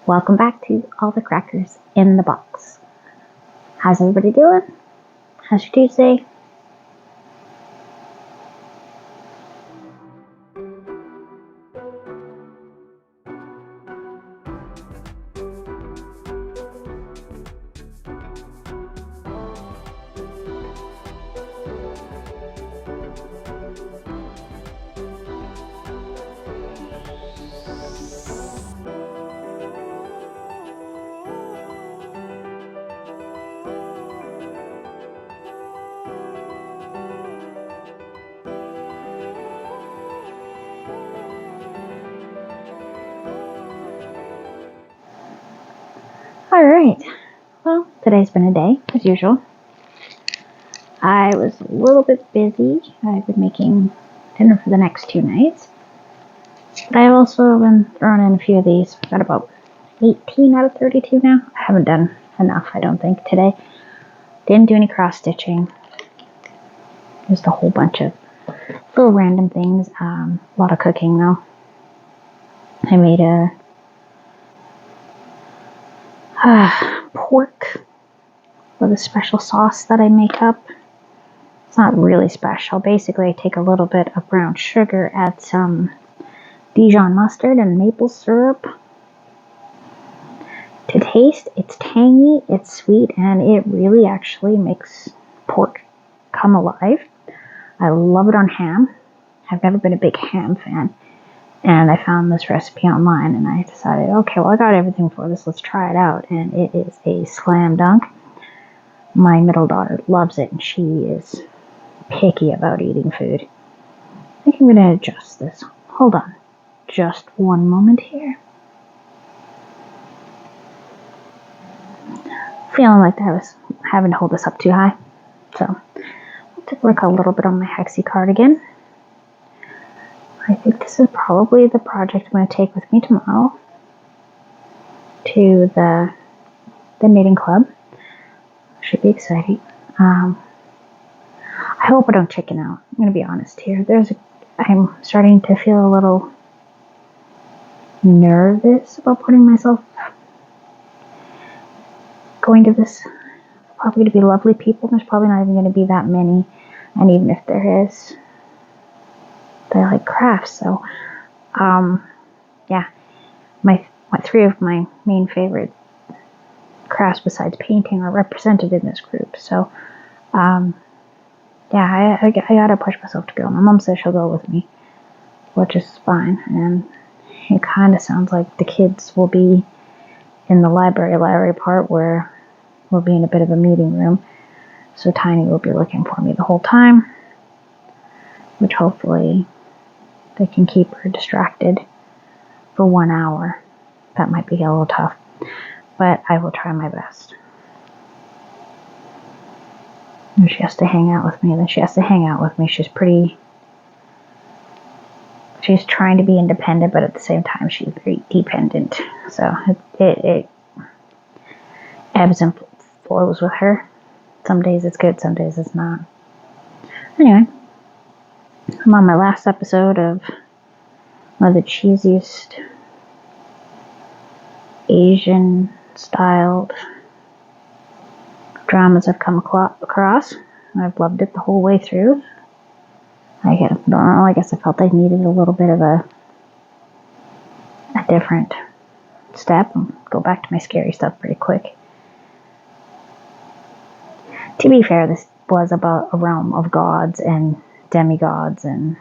Welcome back to All the Crackers in the Box. How's everybody doing? How's your Tuesday? Alright, well, today's been a day, as usual. I was a little bit busy. I've been making dinner for the next 2 nights. But I've also been throwing in a few of these. I've got about 18 out of 32 now. I haven't done enough, I don't think, today. Didn't do any cross-stitching. Just a whole bunch of little random things. A lot of cooking, though. I made a pork with a special sauce that I make up. It's not really special. Basically, I take a little bit of brown sugar, add some Dijon mustard and maple syrup. To taste, it's tangy, it's sweet, and it really actually makes pork come alive. I love it on ham. I've never been a big ham fan. And I found this recipe online and I decided, okay, well, I got everything for this. Let's try it out. And it is a slam dunk. My middle daughter loves it and she is picky about eating food. I think I'm going to adjust this. Hold on. Just one moment here. Feeling like I was having to hold this up too high. So, I'll take a look a little bit on my Hexie cardigan. I think this is probably the project I'm going to take with me tomorrow to the knitting club. Should be exciting. I hope I don't chicken out. I'm going to be honest here. I'm starting to feel a little nervous about putting myself going to this. Probably going to be lovely people. There's probably not even going to be that many. And even if there is, they like crafts, so yeah, my 3 of my main favorite crafts besides painting are represented in this group. So yeah, I gotta push myself to go. My mom says she'll go with me, which is fine, and it kind of sounds like the kids will be in the library part where we'll be in a bit of a meeting room, so Tiny will be looking for me the whole time, which hopefully they can keep her distracted for 1 hour. That might be a little tough, but I will try my best. And she has to hang out with me, and then she has to hang out with me. She's trying to be independent, but at the same time, she's very dependent. So it ebbs and flows with her. Some days it's good, some days it's not. Anyway. I'm on my last episode of one of the cheesiest Asian-styled dramas I've come across. I've loved it the whole way through. I don't know, I guess I felt I needed a little bit of a different step and go back to my scary stuff pretty quick. To be fair, this was about a realm of gods and demigods and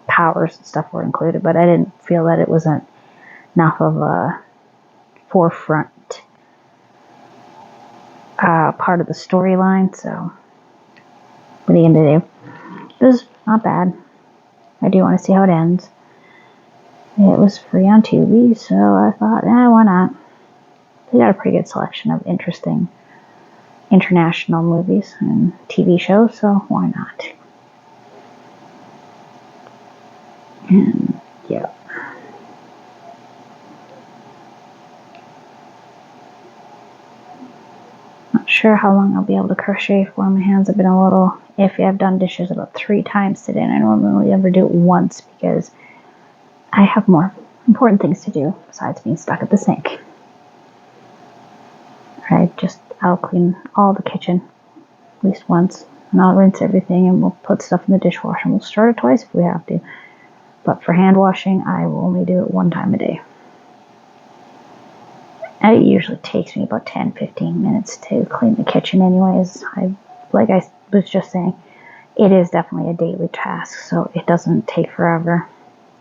powers and stuff were included, but I didn't feel that it wasn't enough of a forefront part of the storyline, so what are you gonna do? It was not bad. I do want to see how it ends. It was free on Tubi, so I thought, why not? They got a pretty good selection of interesting international movies and TV shows, so why not? And yeah. Not sure how long I'll be able to crochet for. My hands have been a little iffy. I've done dishes about 3 times today, and I normally ever do it once because I have more important things to do besides being stuck at the sink. I'll clean all the kitchen at least once, and I'll rinse everything, and we'll put stuff in the dishwasher, and we'll start it twice if we have to. But for hand washing, I will only do it one time a day. And it usually takes me about 10-15 minutes to clean the kitchen anyways. Like I was just saying, it is definitely a daily task, so it doesn't take forever.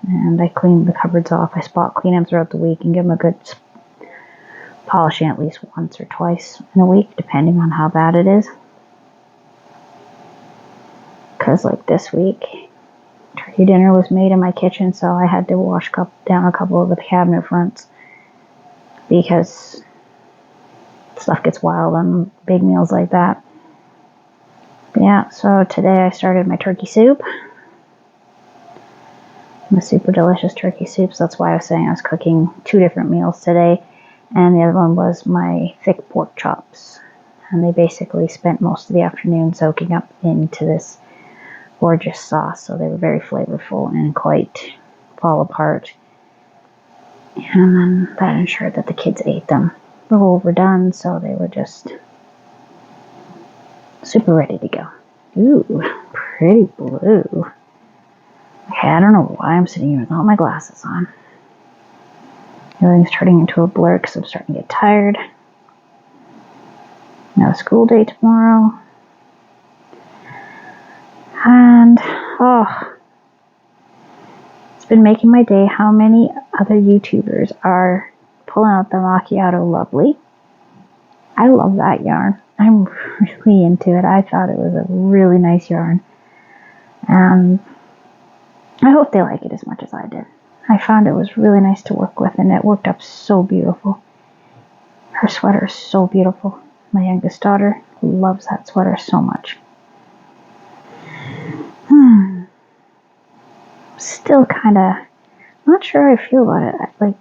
And I clean the cupboards off. I spot clean them throughout the week and give them a good polishing at least once or twice in a week, depending on how bad it is. Because like this week, turkey dinner was made in my kitchen, so I had to wash down a couple of the cabinet fronts because stuff gets wild on big meals like that. Yeah, so today I started my turkey soup. My super delicious turkey soup, so that's why I was saying I was cooking 2 different meals today. And the other one was my thick pork chops. And they basically spent most of the afternoon soaking up into this gorgeous sauce. So they were very flavorful and quite fall apart. And then that ensured that the kids ate them. They were overdone, so they were just super ready to go. Ooh, pretty blue. Okay, I don't know why I'm sitting here without my glasses on. Everything's turning into a blur because I'm starting to get tired. No school day tomorrow. And, it's been making my day how many other YouTubers are pulling out the macchiato lovely. I love that yarn. I'm really into it. I thought it was a really nice yarn. And I hope they like it as much as I did. I found it was really nice to work with, and it worked up so beautiful. Her sweater is so beautiful. My youngest daughter loves that sweater so much. Still kind of not sure how I feel about it. Like,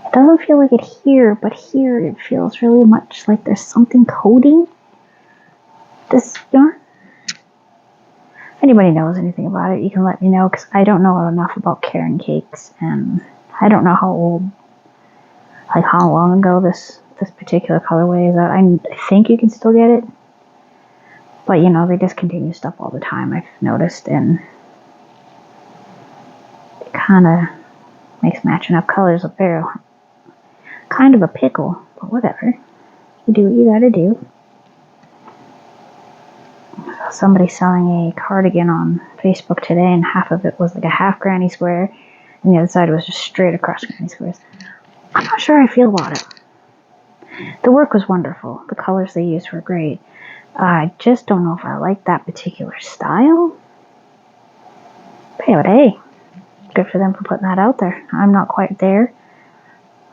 it doesn't feel like it here, but here it feels really much like there's something coating this yarn. If anybody knows anything about it, you can let me know, because I don't know enough about Caron Cakes, and I don't know how long ago this particular colorway is out. I think you can still get it, but you know, they discontinue stuff all the time, I've noticed, and it kind of makes matching up colors up there kind of a pickle, but whatever. You do what you gotta do. Somebody selling a cardigan on Facebook today, and half of it was like a half granny square, and the other side was just straight across granny squares. I'm not sure how I feel about it. The work was wonderful. The colors they used were great. I just don't know if I like that particular style. But hey, good for them for putting that out there. I'm not quite there.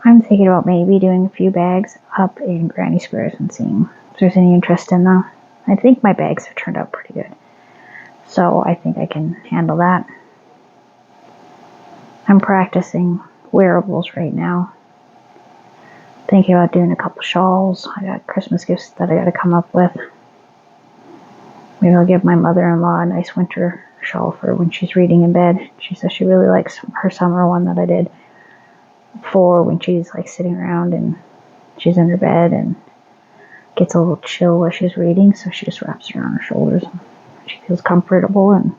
I'm thinking about maybe doing a few bags up in granny squares and seeing if there's any interest in them. I think my bags have turned out pretty good, so I think I can handle that. I'm practicing wearables right now. Thinking about doing a couple shawls. I got Christmas gifts that I got to come up with. Maybe I'll give my mother-in-law a nice winter shawl for when she's reading in bed. She says she really likes her summer one that I did for when she's like sitting around and she's in her bed and gets a little chill while she's reading, so she just wraps it around her shoulders. She feels comfortable, and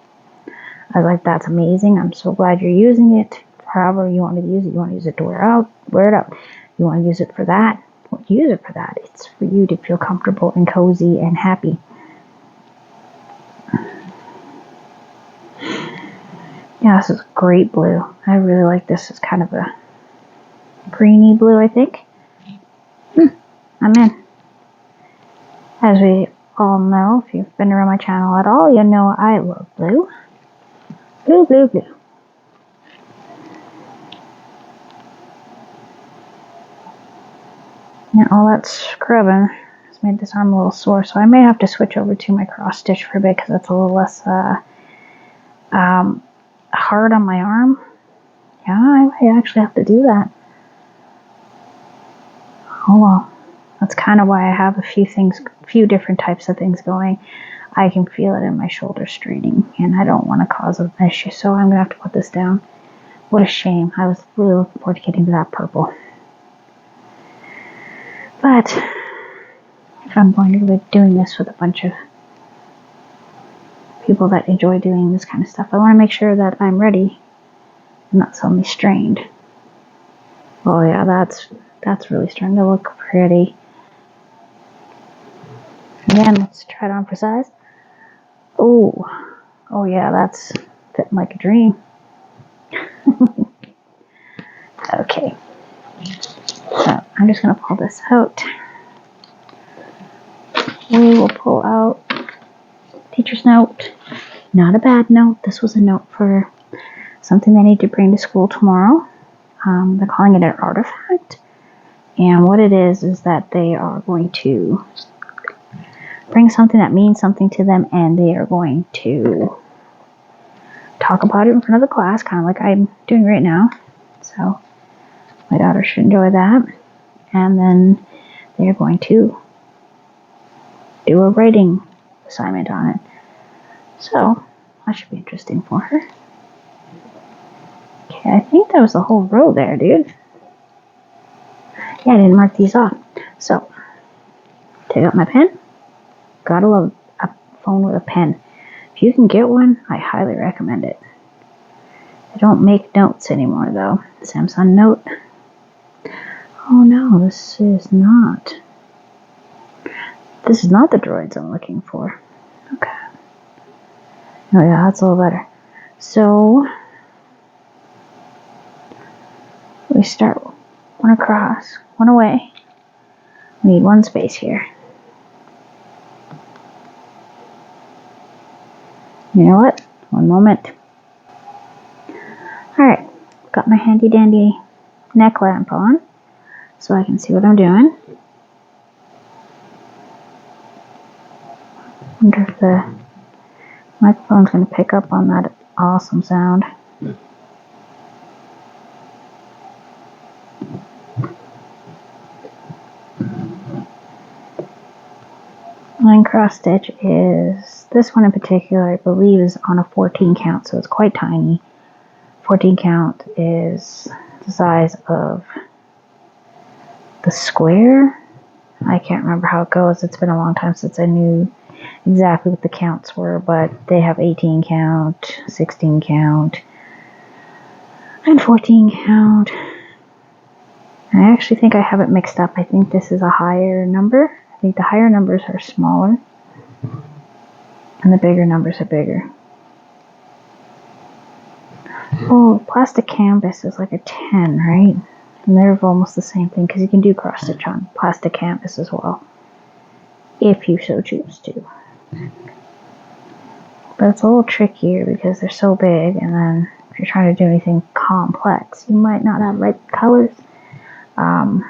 I was like, that's amazing. I'm so glad you're using it. However you want to use it. You want to use it to wear it out. You want to use it for that. Use it for that. It's for you to feel comfortable and cozy and happy. Yeah, this is great blue. I really like this. It's kind of a greeny blue, I think. I'm in. As we all know, if you've been around my channel at all, you know I love blue. Blue, blue, blue. And all that scrubbing has made this arm a little sore, so I may have to switch over to my cross stitch for a bit, because it's a little less hard on my arm. Yeah, I might actually have to do that. Oh well. That's kind of why I have a few different types of things going. I can feel it in my shoulder straining, and I don't want to cause an issue, so I'm going to have to put this down. What a shame. I was really looking forward to getting to that purple. But if I'm going to be doing this with a bunch of people that enjoy doing this kind of stuff, I want to make sure that I'm ready and not suddenly strained. Oh yeah, that's really starting to look pretty. Again, let's try it on for size. Oh yeah, that's fitting like a dream. Okay, so I'm just gonna pull this out. We will pull out teacher's note. Not a bad note. This was a note for something they need to bring to school tomorrow. They're calling it an artifact. And what it is that they are going to bring something that means something to them, and they are going to talk about it in front of the class, kind of like I'm doing right now. So my daughter should enjoy that. And then they're going to do a writing assignment on it. So that should be interesting for her. Okay, I think that was the whole row there, dude. Yeah, I didn't mark these off. So, take out my pen. Gotta love a phone with a pen. If you can get one, I highly recommend it. They don't make notes anymore, though. Samsung Note. Oh no, this is not the droids I'm looking for. Okay. Oh yeah, that's a little better. So, we start one across, one away. We need one space here. You know what? One moment. Alright, got my handy dandy neck lamp on so I can see what I'm doing. Wonder if the microphone's going to pick up on that awesome sound. Line cross stitch is, this one in particular, I believe is on a 14 count, so it's quite tiny. 14 count is the size of the square. I can't remember how it goes. It's been a long time since I knew exactly what the counts were, but they have 18 count, 16 count, and 14 count. I actually think I have it mixed up. I think this is a higher number. I think the higher numbers are smaller, and the bigger numbers are bigger. Oh, plastic canvas is like a 10, right? And they're almost the same thing, because you can do cross stitch on plastic canvas as well, if you so choose to. But it's a little trickier because they're so big, and then if you're trying to do anything complex, you might not have right colors. Even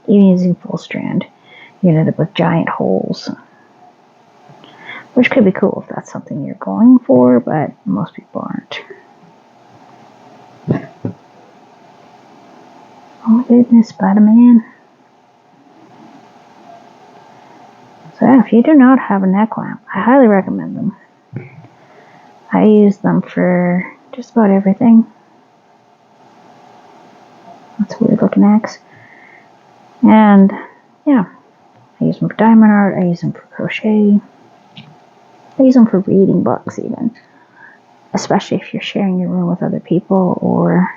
using full strand, you end up with giant holes, which could be cool if that's something you're going for, but most people aren't. Oh my goodness, Spider-Man. So yeah, if you do not have a neck lamp, I highly recommend them. I use them for just about everything. That's a weird looking axe. And yeah, I use them for diamond art, I use them for crochet. I use them for reading books even. Especially if you're sharing your room with other people, or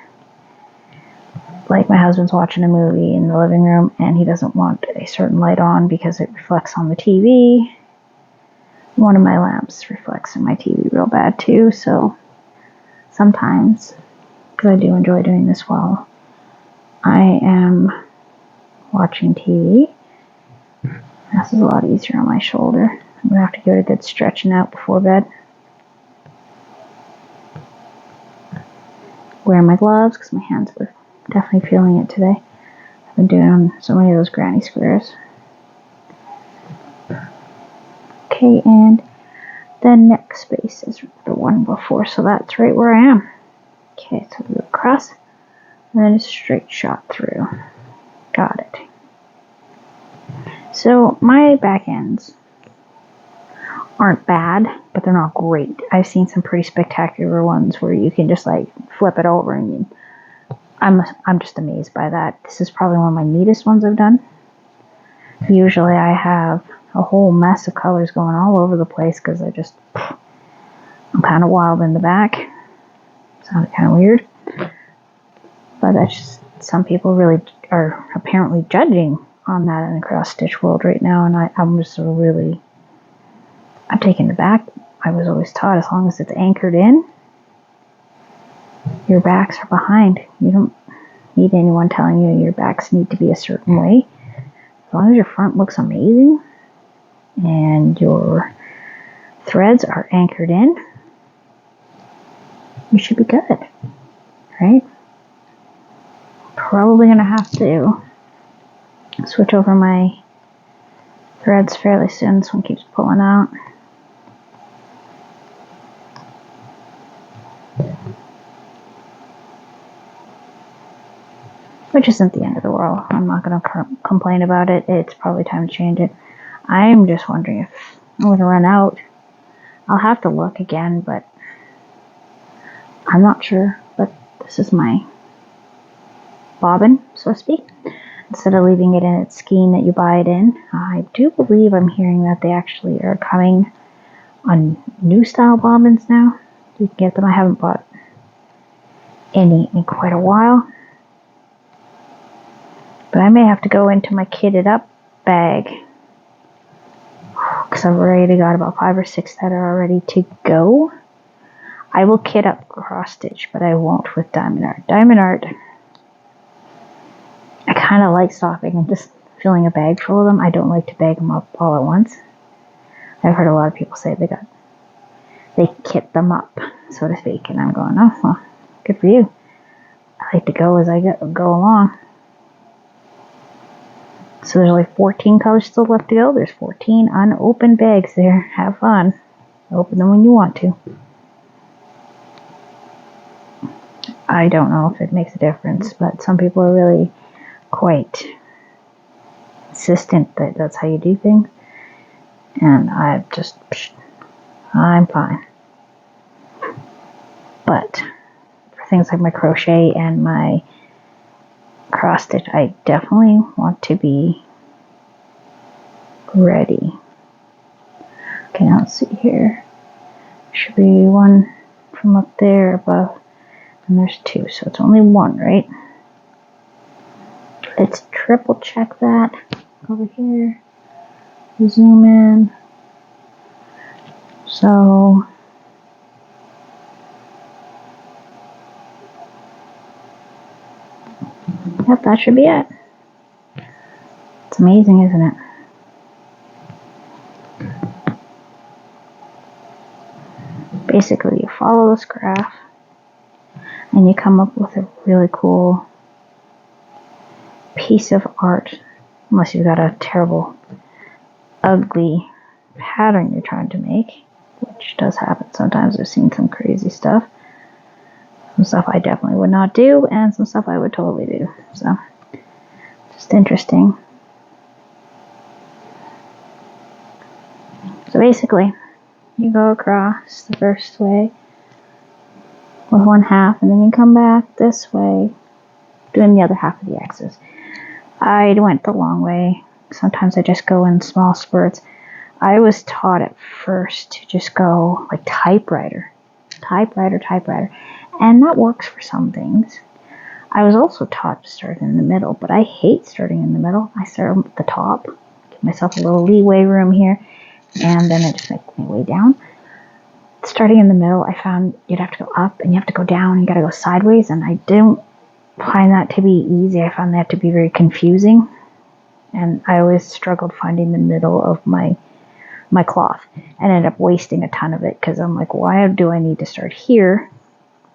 like my husband's watching a movie in the living room and he doesn't want a certain light on because it reflects on the TV. One of my lamps reflects in my TV real bad too, so sometimes, because I do enjoy doing this while I am watching TV, this is a lot easier on my shoulder. I'm going to have to give it a good stretching out before bed. Wearing my gloves because my hands were definitely feeling it today. I've been doing so many of those granny squares. Okay, and the next space is the one before, so that's right where I am. Okay, so we go across, and then a straight shot through. Got it. So my back ends aren't bad, but they're not great. I've seen some pretty spectacular ones where you can just like flip it over, and I'm just amazed by that. This is probably one of my neatest ones I've done. Usually I have a whole mess of colors going all over the place because I'm kind of wild in the back. Sounded kind of weird. But that's just, some people really are apparently judging on that in the cross stitch world right now, and I'm just really, I'm taken aback. I was always taught as long as it's anchored in, your backs are behind. You don't need anyone telling you your backs need to be a certain way. As long as your front looks amazing and your threads are anchored in, you should be good, right? Probably gonna have to switch over my threads fairly soon. This one keeps pulling out. Which isn't the end of the world. I'm not gonna complain about it. It's probably time to change it. I'm just wondering if I'm gonna run out. I'll have to look again, but I'm not sure. But this is my bobbin, so to speak. Instead of leaving it in its skein that you buy it in, I do believe I'm hearing that they actually are coming on new style bobbins now. You can get them. I haven't bought any in quite a while. But I may have to go into my kitted up bag because I've already got about 5 or 6 that are ready to go. I will kit up cross stitch, but I won't with Diamond Art. Diamond Art, I kind of like stopping and just filling a bag full of them. I don't like to bag them up all at once. I've heard a lot of people say they kit them up, so to speak, and I'm going, oh, well, good for you. I like to go as I go along. So there's only 14 colors still left to go. There's 14 unopened bags there. Have fun. Open them when you want to. I don't know if it makes a difference, but some people are really quite insistent that that's how you do things. And I'm fine. But for things like my crochet and my cross stitch, I definitely want to be ready. Okay, now let's see here. Should be one from up there above, and there's 2, so it's only 1, right? Let's triple check that over here. Zoom in. So yep, that should be it. It's amazing, isn't it? Basically, you follow this graph and you come up with a really cool piece of art, unless you've got a terrible, ugly pattern you're trying to make, which does happen sometimes. I've seen some crazy stuff. Some stuff I definitely would not do, and some stuff I would totally do. So, just interesting. So basically, you go across the first way with 1/2, and then you come back this way, doing the other half of the X's. I went the long way. Sometimes I just go in small spurts. I was taught at first to just go like typewriter, and that works for some things. I was also taught to start in the middle, but I hate starting in the middle. I start at the top, give myself a little leeway room here, and then I just make my way down. Starting in the middle, I found you'd have to go up and you have to go down and you gotta go sideways, and I didn't find that to be easy. I found that to be very confusing, and I always struggled finding the middle of my cloth and ended up wasting a ton of it because I'm like, why do I need to start here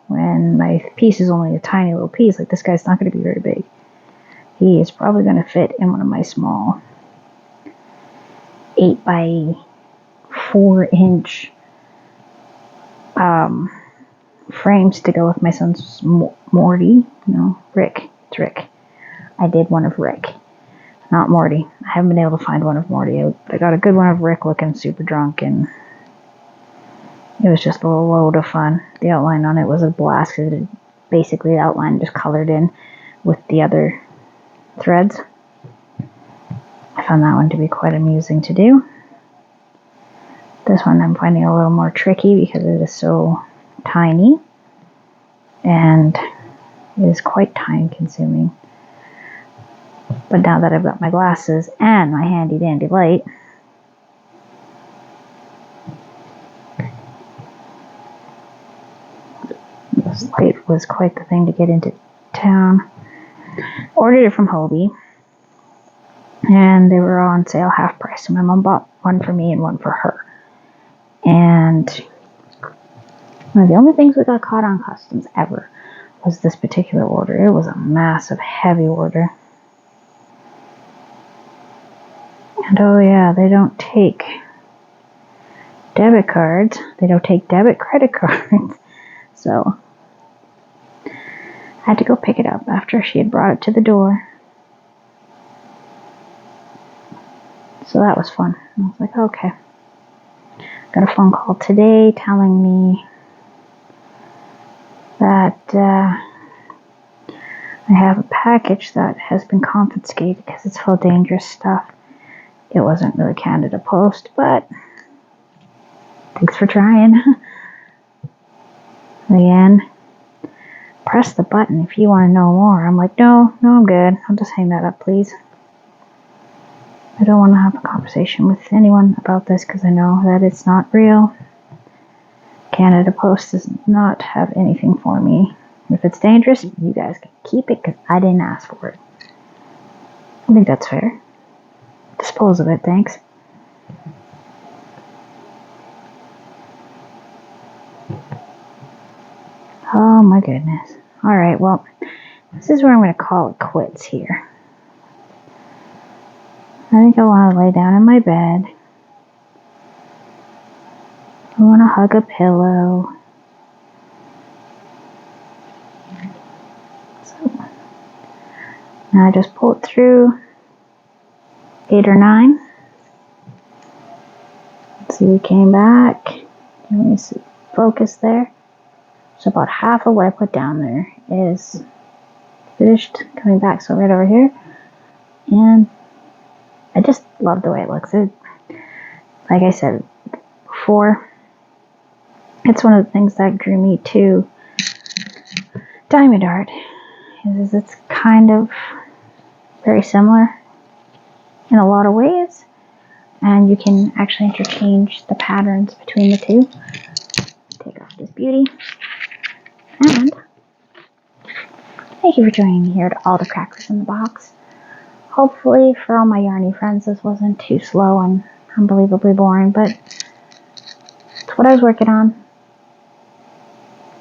when my piece is only a tiny little piece? Like, this guy's not going to be very big. He is probably going to fit in one of my small 8 by 4 inch frames to go with my son's Morty. No, Rick. It's Rick. I did one of Rick, not Morty. I haven't been able to find one of Morty. I got a good one of Rick looking super drunk, and it was just a load of fun. The outline on it was a blast because it basically the outline just colored in with the other threads. I found that one to be quite amusing to do. This one I'm finding a little more tricky because it is so tiny and it is quite time consuming. But now that I've got my glasses and my handy dandy light, this light was quite the thing to get into town. Ordered it from Hobie, and they were on sale half price. So my mom bought one for me and one for her. And one of the only things we got caught on customs ever was this particular order. It was a massive, heavy order. And oh yeah, they don't take debit cards. They don't take debit credit cards. So I had to go pick it up after she had brought it to the door. So that was fun. I was like, okay. Got a phone call today telling me that I have a package that has been confiscated because it's full of dangerous stuff. It wasn't really Canada Post, but thanks for trying. Again, press the button if you want to know more. I'm like, no, I'm good. I'll just hang that up, please. I don't want to have a conversation with anyone about this because I know that it's not real. Canada Post does not have anything for me. If it's dangerous, you guys can keep it because I didn't ask for it. I think that's fair. Dispose of it, thanks. Oh my goodness. Alright, well, this is where I'm going to call it quits here. I think I want to lay down in my bed. I want to hug a pillow. So, now I just pulled through 8 or 9. Let's see, we came back. Let me see, focus there. So about half of what I put down there is finished coming back. So right over here. And I just love the way it looks. Like I said before, it's one of the things that drew me to diamond art. Is it's kind of very similar in a lot of ways. And you can actually interchange the patterns between the two. Take off this beauty. And thank you for joining me here at All the Crackers in the Box. Hopefully for all my yarny friends this wasn't too slow and unbelievably boring, but it's what I was working on.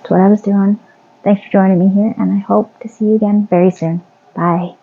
It's what I was doing. Thanks for joining me here, and I hope to see you again very soon. Bye.